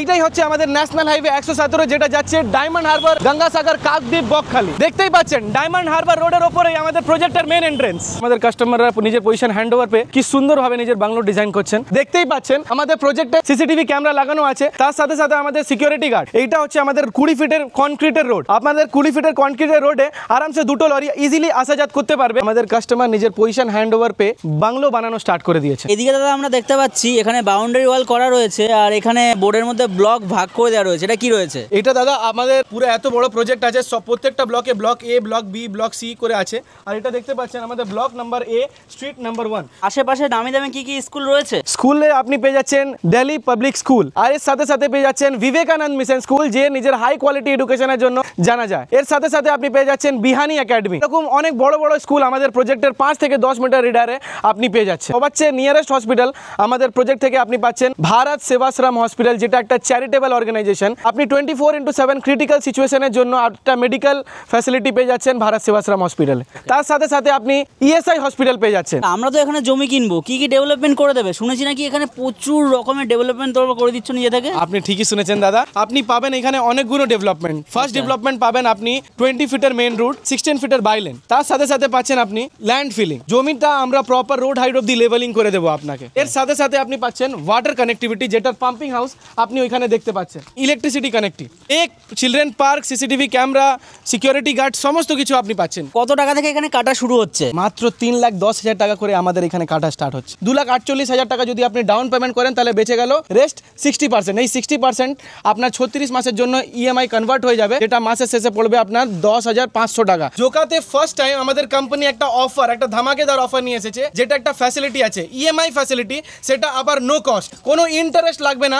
এইটাই হচ্ছে আমাদের ন্যাশনাল হাইওয়ে 117 যেটা যাচ্ছে ডায়মন্ড হারবার, গঙ্গাসাগর, কাকদ্বীপ, বকখালি। দেখতেই পাচ্ছেন ডায়মন্ড হারবার রোডের উপরেই আমাদের প্রজেক্টের মেন এন্ট্রেন্স। আমাদের কাস্টমাররা নিজের পজিশন হ্যান্ডওভার পেয়ে কি সুন্দরভাবে নিজের বাংলো ডিজাইন করছেন। দেখতেই পাচ্ছেন আমাদের প্রজেক্টে সিসিটিভি ক্যামেরা লাগানো আছে, তার সাথে সাথে আমাদের সিকিউরিটি গার্ড। এইটা হচ্ছে আমাদের 20 ফিটের কনক্রিটের রোড। আপনাদের 20 ফিটের কনক্রিটের রোডে আরামসে দুটো লরি ইজিলি আসাযাত করতে পারবে। আমাদের কাস্টমার নিজের পজিশন হ্যান্ডওভার পেয়ে বাংলো বানানো স্টার্ট করে দিয়েছে। এদিকে দাদা আমরা দেখতে পাচ্ছি এখানে বাউন্ডারি ওয়াল করা রয়েছে, আর এখানে বোর্ডের মধ্যে ব্লক ভাগ করে দেওয়া রয়েছে। এটা কি রয়েছে? এটা দাদা আমাদের পুরো এত বড় প্রজেক্ট আছে, সব প্রত্যেকটা ব্লকে block A, block B, block C করে আছে। আর এটা দেখতে পাচ্ছেন আমাদের block number A, street number 1। আশেপাশে দামি দামি কি কি স্কুল রয়েছে? স্কুলে আপনি পেয়ে যাচ্ছেন দিল্লি পাবলিক স্কুল, আর এর সাথে সাথে পেয়ে যাচ্ছেন বিবেকানন্দ মিশন স্কুল, যে নিজের হাই কোয়ালিটি এডুকেশনের জন্য জানা যায়। এর সাথে সাথে আপনি পেয়ে যাচ্ছেন বিহানি একাডেমি। এরকম অনেক বড় বড় স্কুল আমাদের প্রজেক্টের 5 থেকে 10 মিটার রিডারে আপনি পেয়ে যাচ্ছেন। সবচেয়ে নিয়ারেস্ট হসপিটাল আমাদের প্রজেক্ট থেকে আপনি পাচ্ছেন ভারত সেবাশ্রম হসপিটাল, যেটা একটা চ্যারিটেবল অর্গানাইজেশন। আপনি 24/7 ক্রিটিক্যাল সিচুয়েশনের জন্য একটা মেডিকেল ফ্যাসিলিটি পেয়ে যাচ্ছেন ভারত সেবাশ্রম হসপিটালে। তার সাথে সাথে আপনি ইএসআই হসপিটাল পেয়ে যাচ্ছেন। আমরা তো এখানে জমি কিনবো, কি কি ডেভেলপমেন্ট করে দেবে? শুনেছি নাকি এখানে প্রচুর রকমের ডেভেলপমেন্ট তোমরা করে দিচ্ছ নিজে থেকে। আপনি ঠিকই শুনেছেন দাদা, আপনি পাবেন এখানে অনেকগুলো ডেভেলপমেন্ট। ফার্স্ট ডেভেলপমেন্ট পাবেন আপনি 20 ফিটের মেইন রুট, 16 ফিটের বাইলেন। তার সাথে সাথে পাচ্ছেন আপনি ল্যান্ড ফিলিং, জমিটা আমরা proper road height of the levelling করে দেবো আপনাকে। এর সাথে সাথে আপনি পাচ্ছেন ওয়াটার কানেক্টিভিটি, যেটার পাম্পিং হাউস আপনি ওইখানে দেখতে পাচ্ছেন। ইলেকট্রিসিটি কানেক্টিভ, এক children park, CCTV camera, security guard, সমস্ত কিছু আপনি পাচ্ছেন। কত টাকা থেকে এখানে কাটা শুরু হচ্ছে? মাত্র 3,10,000 টাকা করে আমাদের এখানে কাটা স্টার্ট হচ্ছে। 2,48,000 টাকা যদি আপনি ডাউন পেমেন্ট করেন তাহলে বেঁচে গেল রেস্ট 60%। এই 60% আপনার 36 মাসের জন্য ইএমআই কনভার্ট হয়ে যাবে, যেটা মাসের শেষে পড়বে আপনার 10,500 টাকা। জোকাতে ফার্স্ট টাইম আমাদের কোম্পানি একটা অফার, একটা ধামাকেদার অফার নিয়ে এসেছে, যেটা একটা ফ্যাসিলিটি আছে ইএমআই ফ্যাসিলিটি, সেটা আবার নো কস্ট, কোনো ইন্টারেস্ট লাগবে না।